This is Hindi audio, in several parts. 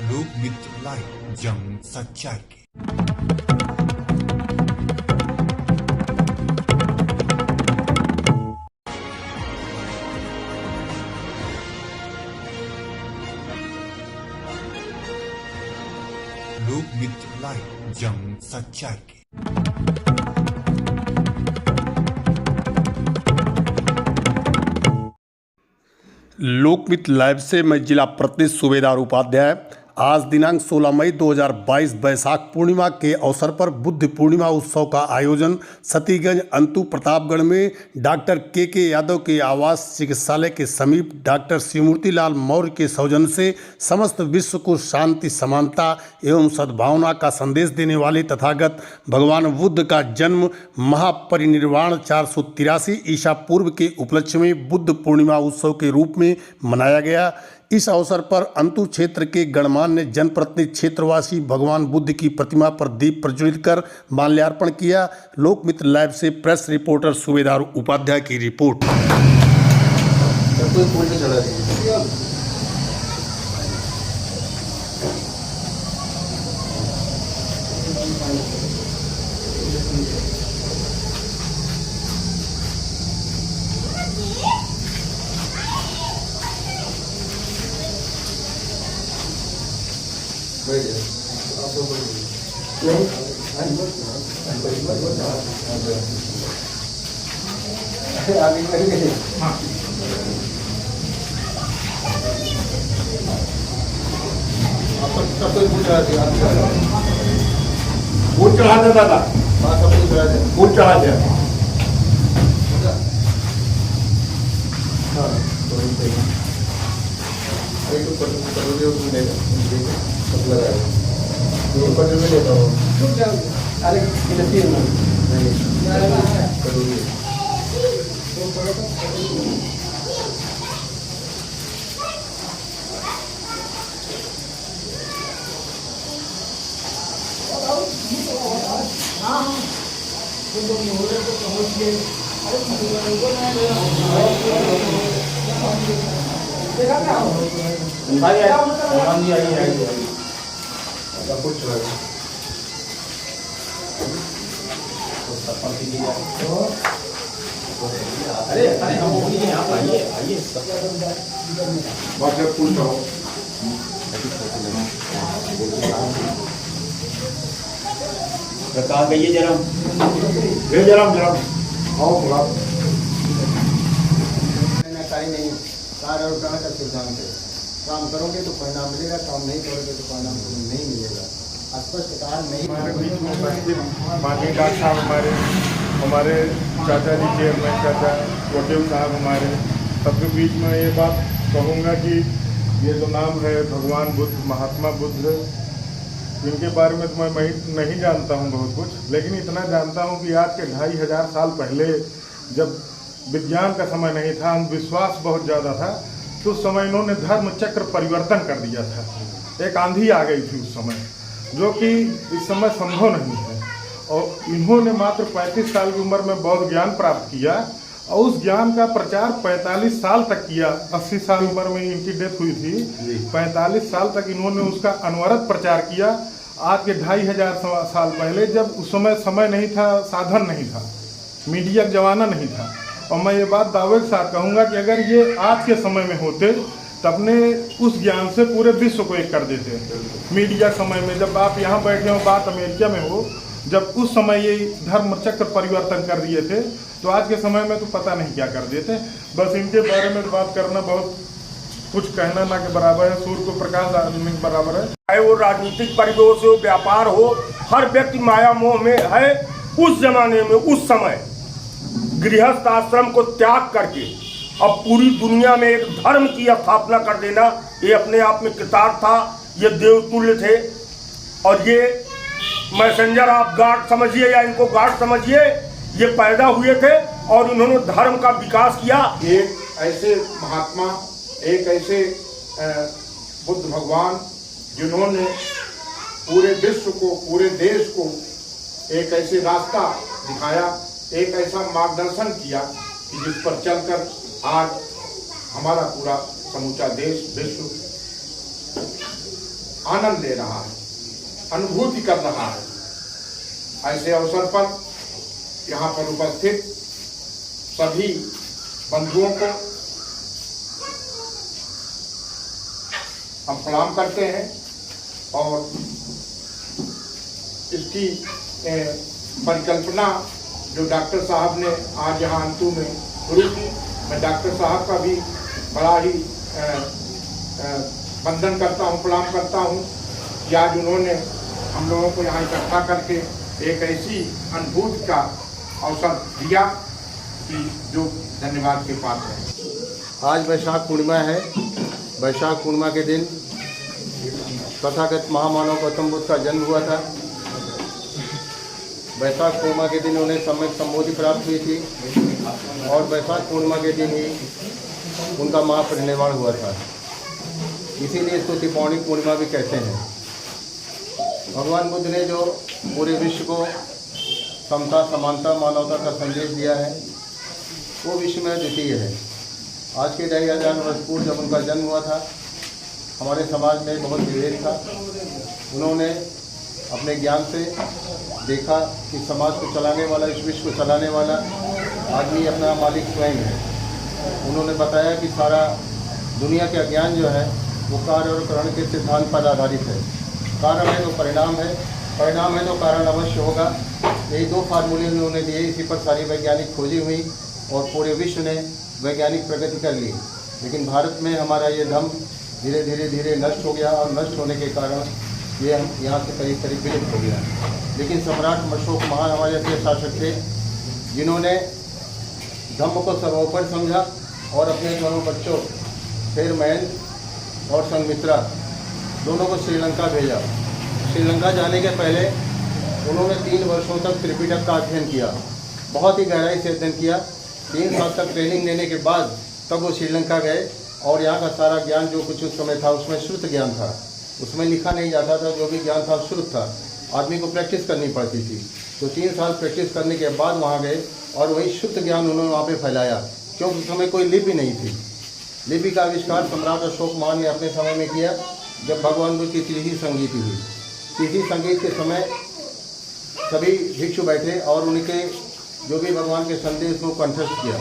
लोक मित्र लाइव, जंग सच्चाई की। लोक मित्र लाइव, जंग सच्चाई की। लोकमित्र लाइव से मैं जिला प्रतिनिधि सूबेदार उपाध्याय। आज दिनांक 16 मई 2022 बैसाख पूर्णिमा के अवसर पर बुद्ध पूर्णिमा उत्सव का आयोजन सतीगंज अंतु प्रतापगढ़ में डॉक्टर के यादव के आवास चिकित्सालय के समीप डॉक्टर शिवमूर्ति लाल मौर्य के सौजन्य से समस्त विश्व को शांति, समानता एवं सद्भावना का संदेश देने वाले तथागत भगवान बुद्ध का जन्म महापरिनिर्वाण 483 ईसा पूर्व के उपलक्ष्य में बुद्ध पूर्णिमा उत्सव के रूप में मनाया गया। इस अवसर पर अंतु क्षेत्र के गणमान्य जनप्रतिनिधि क्षेत्रवासी भगवान बुद्ध की प्रतिमा पर दीप प्रज्वलित कर माल्यार्पण किया। लोकमित्र लाइव से प्रेस रिपोर्टर सूबेदार उपाध्याय की रिपोर्ट। फूल चढ़ा दे दादा, फूल चढ़ा दे। कहा गई जरम आओ थोड़ा कार्य नहीं, कार्य और ग्रहण का सिद्धांत है। काम करोगे तो परिणाम मिलेगा, काम नहीं करोगे तो परिणाम तुम्हें नहीं मिलेगा। स्पष्ट कारण नहीं। हमारे बीच में उपस्थित माननीय डॉक्टर साहब, हमारे चाचा जी चेयरमैन चाचा वकील साहब, हमारे सबके बीच में ये बात कहूँगा कि ये जो नाम है भगवान बुद्ध, महात्मा बुद्ध, इनके बारे में तो मैं नहीं जानता हूँ बहुत कुछ, लेकिन इतना जानता हूँ कि आज के 2500 साल पहले जब विज्ञान का समय नहीं था, अंधविश्वास बहुत ज़्यादा था, तो उस समय इन्होंने धर्म चक्र परिवर्तन कर दिया था। एक आंधी आ गई थी उस समय, जो कि इस समय संभव नहीं है। और इन्होंने मात्र 35 साल की उम्र में बौद्ध ज्ञान प्राप्त किया और उस ज्ञान का प्रचार 45 साल तक किया। 80 साल उम्र में इनकी डेथ हुई थी। 45 साल तक इन्होंने उसका अनवरत प्रचार किया। आज के 2500 साल पहले, जब उस समय नहीं था, साधन नहीं था, मीडिया का जमाना नहीं था। और मैं ये बात दावे के साथ कहूँगा कि अगर ये आज के समय में होते तो अपने उस ज्ञान से पूरे विश्व को एक कर देते। मीडिया समय में जब आप यहाँ बैठे हो, बात अमेरिका में हो, जब उस समय ये धर्म चक्र परिवर्तन कर दिए थे, तो आज के समय में तो पता नहीं क्या कर देते। बस इनके बारे में बात करना बहुत कुछ कहना ना के बराबर है, सूर्य को प्रकाश डालने के बराबर है। चाहे वो राजनीतिक परिवेश हो, व्यापार हो, हर व्यक्ति माया मोह में है। उस जमाने में, उस समय गृहस्थ आश्रम को त्याग करके अब पूरी दुनिया में एक धर्म की स्थापना कर देना, ये अपने आप में कृतार्थ था। ये देवतुल्य थे और ये मैसेंजर आप गार्ड समझिए या इनको गार्ड समझिए, ये पैदा हुए थे और इन्होंने धर्म का विकास किया। एक ऐसे महात्मा, एक ऐसे बुद्ध भगवान जिन्होंने पूरे विश्व को, पूरे देश को एक ऐसे रास्ता दिखाया, एक ऐसा मार्गदर्शन किया कि जिस पर चलकर आज हमारा पूरा समूचा देश, विश्व आनंद ले रहा है, अनुभूति कर रहा है। ऐसे अवसर पर यहाँ पर उपस्थित सभी बंधुओं को हम प्रणाम करते हैं और इसकी परिकल्पना जो डॉक्टर साहब ने आज यहाँ अंतु में शुरू की, मैं डॉक्टर साहब का भी बड़ा ही वंदन करता हूँ, प्रणाम करता हूँ कि आज उन्होंने हम लोगों को यहाँ इकट्ठा करके एक ऐसी अनुभूति का अवसर दिया कि जो धन्यवाद के पात्र है। आज वैशाख पूर्णिमा है। वैशाख पूर्णिमा के दिन तथागत महामानव गौतम बुद्ध का जन्म हुआ था। वैशाख पूर्णिमा के दिन उन्हें सम्यक संबोधि प्राप्त हुई थी और वैशाख पूर्णिमा के दिन ही उनका महापरिनिर्वाण हुआ था। इसीलिए इसको त्रिपौर्णिक पूर्णिमा भी कहते हैं। भगवान बुद्ध ने जो पूरे विश्व को समता, समानता, मानवता का संदेश दिया है वो विश्व में द्वितीय है। आज के 2500 वर्ष पूर्व जब उनका जन्म हुआ था, हमारे समाज में बहुत विभेद था। उन्होंने अपने ज्ञान से देखा कि समाज को चलाने वाला, इस विश्व को चलाने वाला आदमी अपना मालिक स्वयं है। उन्होंने बताया कि सारा दुनिया का ज्ञान जो है वो कार्य और करण के सिद्धांत पर आधारित है। कारण है तो परिणाम है, परिणाम है तो कारण अवश्य होगा। यही दो फार्मूले उन्होंने दिए, इसी पर सारी वैज्ञानिक खोजी हुई और पूरे विश्व ने वैज्ञानिक प्रगति कर ली। लेकिन भारत में हमारा ये धर्म धीरे धीरे धीरे नष्ट हो गया और नष्ट होने के कारण ये यहाँ से करीब करीब विलुप्त हो गया। लेकिन सम्राट अशोक महान हमारे ऐसे शासक थे जिन्होंने धर्म को सर्वोपरि समझा और अपने दोनों बच्चों फेरमैन और संघमित्रा दोनों को श्रीलंका भेजा। श्रीलंका जाने के पहले उन्होंने 3 वर्षों तक त्रिपिटक का अध्ययन किया, बहुत ही गहराई से अध्ययन किया। 3 साल तक ट्रेनिंग लेने के बाद तब वो श्रीलंका गए और यहाँ का सारा ज्ञान जो कुछ उस समय था उसमें श्रुत ज्ञान था, उसमें लिखा नहीं जाता था। जो भी ज्ञान था श्रुत था, आदमी को प्रैक्टिस करनी पड़ती थी। तो 3 साल प्रैक्टिस करने के बाद वहाँ गए और वही शुद्ध ज्ञान उन्होंने वहाँ पे फैलाया, क्योंकि उस समय कोई लिपि नहीं थी। लिपि का आविष्कार सम्राट अशोक महान ने अपने समय में किया, जब भगवान बुद्ध की तीसरी संगीति हुई। तीसरी संगीत के समय सभी भिक्षु बैठे और उनके जो भी भगवान के संदेश को कंठस्थ किया।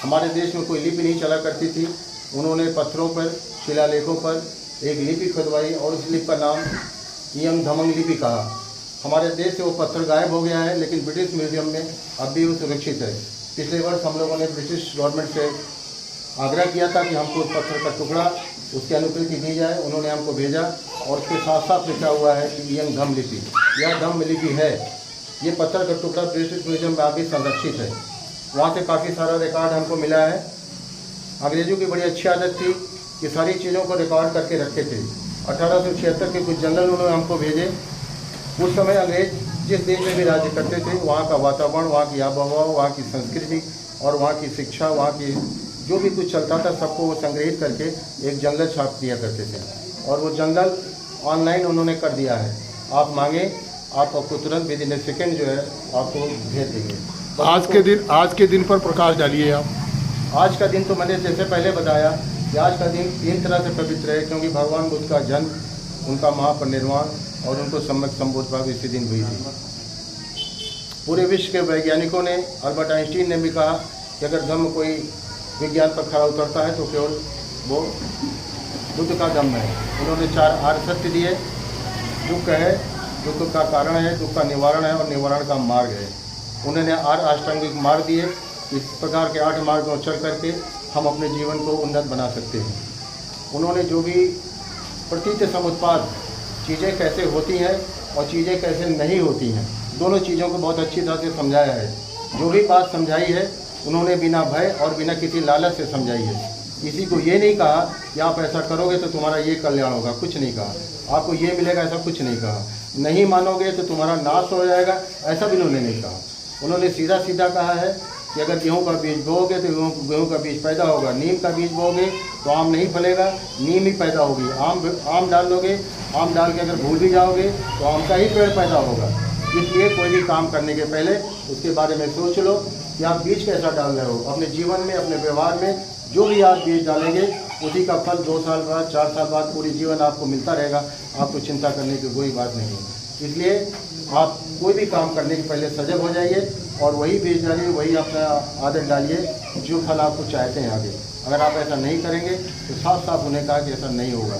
हमारे देश में कोई लिपि नहीं चला करती थी। उन्होंने पत्थरों पर, शिलालेखों पर एक लिपि खुदवाई और उस लिपि का नाम इयंग धमंग लिपि कहा। हमारे देश से वो पत्थर गायब हो गया है, लेकिन ब्रिटिश म्यूजियम में अब भी वो सुरक्षित है। पिछले वर्ष हम लोगों ने ब्रिटिश गवर्नमेंट से आग्रह किया था कि हमको उस पत्थर का टुकड़ा, उसकी अनुकृति दी जाए। उन्होंने हमको भेजा और उसके साथ साथ लिखा हुआ है कि इयंग धम लिपि, यह धम लिपि है। ये पत्थर का टुकड़ा ब्रिटिश म्यूजियम में अभी संरक्षित है। वहाँ से काफ़ी सारा रिकॉर्ड हमको मिला है। अंग्रेज़ों की बड़ी अच्छी आदत थी कि सारी चीज़ों को रिकॉर्ड करके रखे थे। 1876 के कुछ जंगल उन्होंने हमको भेजे। उस समय अंग्रेज जिस देश में भी राज्य करते थे, वहाँ का वातावरण, वहाँ की आबोहवा, वहाँ की संस्कृति और वहाँ की शिक्षा, वहाँ की जो भी कुछ चलता था सबको वो संग्रहित करके एक जंगल छाप दिया करते थे। और वो जंगल ऑनलाइन उन्होंने कर दिया है। आप मांगे, आपको तुरंत विद इन ए सेकेंड जो है आपको भेज देंगे। आज के दिन पर प्रकाश डालिए आप। आज का दिन तो मैंने जैसे पहले बताया कि आज का दिन 3 तरह से पवित्र है, क्योंकि भगवान बुद्ध का जन्म, उनका महापरिनिर्वाण और उनको सम्यक संबोध भाव इसी दिन हुई थी। पूरे विश्व के वैज्ञानिकों ने, अल्बर्ट आइंस्टीन ने भी कहा कि अगर धर्म कोई विज्ञान पर खरा उतरता है तो केवल वो बुद्ध का धम्म है। उन्होंने 4 आर्य सत्य दिए। दुख है, दुख का कारण है, दुख का निवारण है और निवारण का मार्ग है। उन्होंने 8 अष्टांगिक मार्ग दिए। इस प्रकार के 8 मार्गों चल करके हम अपने जीवन को उन्नत बना सकते हैं। उन्होंने जो भी प्रतीत समुत्पाद चीज़ें कैसे होती हैं और चीज़ें कैसे नहीं होती हैं, दोनों चीज़ों को बहुत अच्छी तरह से समझाया है। जो भी बात समझाई है उन्होंने बिना भय और बिना किसी लालच से समझाई है। किसी को ये नहीं कहा कि आप ऐसा करोगे तो तुम्हारा ये कल्याण होगा, कुछ नहीं कहा। आपको ये मिलेगा, ऐसा कुछ नहीं कहा। नहीं मानोगे तो तुम्हारा नाश हो जाएगा, ऐसा भी उन्होंने नहीं कहा। उन्होंने सीधा सीधा कहा है कि अगर गेहूं का बीज बोओगे तो गेहूं का बीज पैदा होगा, नीम का बीज बोओगे तो आम नहीं फलेगा, नीम ही पैदा होगी। आम डाल दोगे, आम डाल के अगर भूल भी जाओगे तो आम का ही पेड़ पैदा होगा। इसलिए कोई भी काम करने के पहले उसके बारे में सोच लो कि आप बीज कैसा डाल रहे हो। अपने जीवन में, अपने व्यवहार में जो भी आप बीज डालेंगे उसी का फल 2 साल बाद 4 साल बाद पूरी जीवन आपको मिलता रहेगा। आपको चिंता करने की कोई बात नहीं है। इसलिए आप कोई भी काम करने के पहले सजग हो जाइए और वही बीज डालिए, वही अपना आदत डालिए जो फल आपको चाहते हैं आगे। अगर आप ऐसा नहीं करेंगे तो साफ साफ उन्हें कहा कि ऐसा नहीं होगा।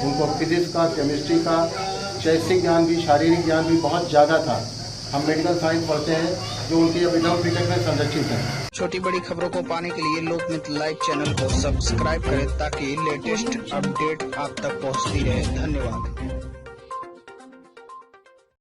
उनको फिजिक्स का, केमिस्ट्री का, शैक्षिक ज्ञान भी, शारीरिक ज्ञान भी बहुत ज़्यादा था। हम मेडिकल साइंस पढ़ते हैं जो उनकी अभिनव क्रिकेट में संरक्षित है। छोटी बड़ी खबरों को पाने के लिए लोकमित्र लाइव चैनल को सब्सक्राइब करें ताकि लेटेस्ट अपडेट आप तक पहुंचती रहे। धन्यवाद।